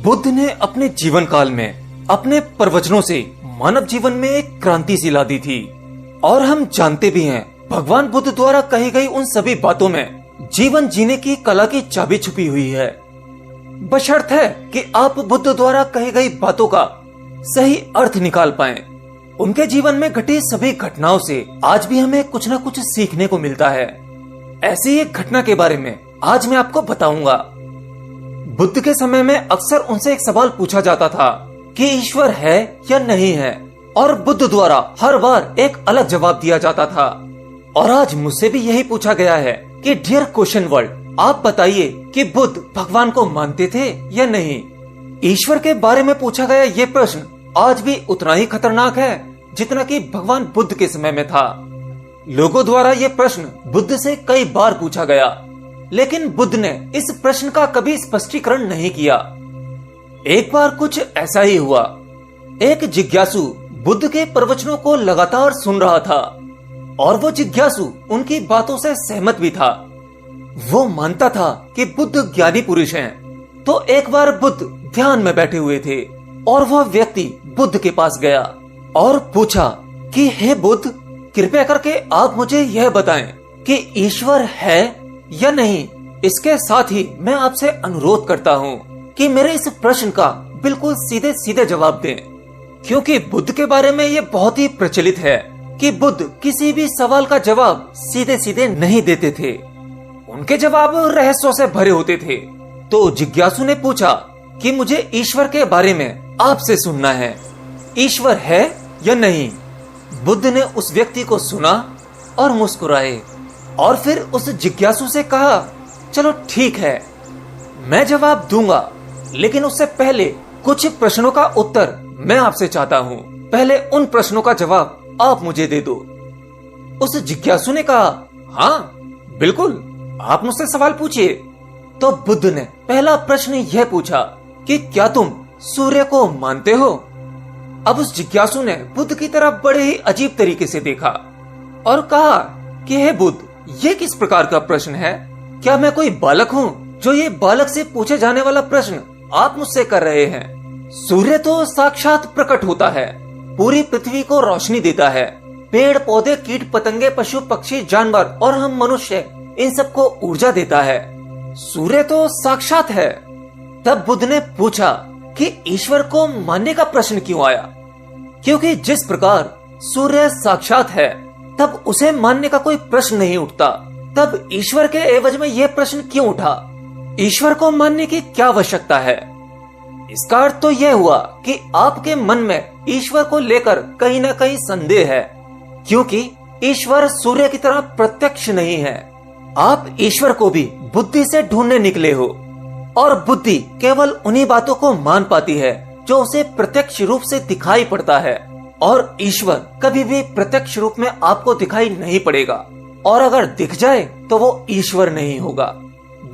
बुद्ध ने अपने जीवन काल में अपने प्रवचनों से मानव जीवन में एक क्रांति सी ला दी थी। और हम जानते भी हैं भगवान बुद्ध द्वारा कही गई उन सभी बातों में जीवन जीने की कला की चाबी छुपी हुई है। बशर्त है कि आप बुद्ध द्वारा कही गई बातों का सही अर्थ निकाल पाएं। उनके जीवन में घटी सभी घटनाओं से आज भी हमें कुछ न कुछ सीखने को मिलता है। ऐसी एक घटना के बारे में आज मैं आपको बताऊंगा। बुद्ध के समय में अक्सर उनसे एक सवाल पूछा जाता था कि ईश्वर है या नहीं है, और बुद्ध द्वारा हर बार एक अलग जवाब दिया जाता था। और आज मुझसे भी यही पूछा गया है कि डियर क्वेश्चन वर्ल्ड, आप बताइए कि बुद्ध भगवान को मानते थे या नहीं। ईश्वर के बारे में पूछा गया ये प्रश्न आज भी उतना ही खतरनाक है जितना कि भगवान बुद्ध के समय में था। लोगों द्वारा ये प्रश्न बुद्ध से कई बार पूछा गया, लेकिन बुद्ध ने इस प्रश्न का कभी स्पष्टीकरण नहीं किया। एक बार कुछ ऐसा ही हुआ। एक जिज्ञासु बुद्ध के प्रवचनों को लगातार सुन रहा था और वो जिज्ञासु उनकी बातों से सहमत भी था। वो मानता था कि बुद्ध ज्ञानी पुरुष हैं। तो एक बार बुद्ध ध्यान में बैठे हुए थे और वह व्यक्ति बुद्ध के पास गया और पूछा कि हे बुद्ध, कृपया करके आप मुझे यह बताएं कि ईश्वर है या नहीं। इसके साथ ही मैं आपसे अनुरोध करता हूँ कि मेरे इस प्रश्न का बिल्कुल सीधे सीधे जवाब दें, क्योंकि बुद्ध के बारे में ये बहुत ही प्रचलित है कि बुद्ध किसी भी सवाल का जवाब सीधे सीधे नहीं देते थे। उनके जवाब रहस्यों से भरे होते थे। तो जिज्ञासु ने पूछा कि मुझे ईश्वर के बारे में आपसे सुनना है, ईश्वर है या नहीं। बुद्ध ने उस व्यक्ति को सुना और मुस्कुराए और फिर उस जिज्ञासु से कहा, चलो ठीक है, मैं जवाब दूंगा, लेकिन उससे पहले कुछ प्रश्नों का उत्तर मैं आपसे चाहता हूँ। पहले उन प्रश्नों का जवाब आप मुझे दे दो। उस जिज्ञासु ने कहा, हाँ बिल्कुल, आप मुझसे सवाल पूछिए। तो बुद्ध ने पहला प्रश्न यह पूछा कि क्या तुम सूर्य को मानते हो। अब उस जिज्ञासु ने बुद्ध की तरफ बड़े ही अजीब तरीके से देखा और कहा कि हे बुद्ध, ये किस प्रकार का प्रश्न है? क्या मैं कोई बालक हूँ जो ये बालक से पूछे जाने वाला प्रश्न आप मुझसे कर रहे हैं? सूर्य तो साक्षात प्रकट होता है, पूरी पृथ्वी को रोशनी देता है। पेड़ पौधे, कीट पतंगे, पशु पक्षी, जानवर और हम मनुष्य इन सबको ऊर्जा देता है। सूर्य तो साक्षात है। तब बुद्ध ने पूछा कि ईश्वर को मानने का प्रश्न क्यों आया? क्योंकि जिस प्रकार सूर्य साक्षात है तब उसे मानने का कोई प्रश्न नहीं उठता। तब ईश्वर के एवज में यह प्रश्न क्यों उठा? ईश्वर को मानने की क्या आवश्यकता है? इसका अर्थ तो यह हुआ कि आपके मन में ईश्वर को लेकर कहीं न कहीं संदेह है, क्योंकि ईश्वर सूर्य की तरह प्रत्यक्ष नहीं है। आप ईश्वर को भी बुद्धि से ढूंढने निकले हो, और बुद्धि केवल उन्हीं बातों को मान पाती है जो उसे प्रत्यक्ष रूप से दिखाई पड़ता है, और ईश्वर कभी भी प्रत्यक्ष रूप में आपको दिखाई नहीं पड़ेगा, और अगर दिख जाए तो वो ईश्वर नहीं होगा।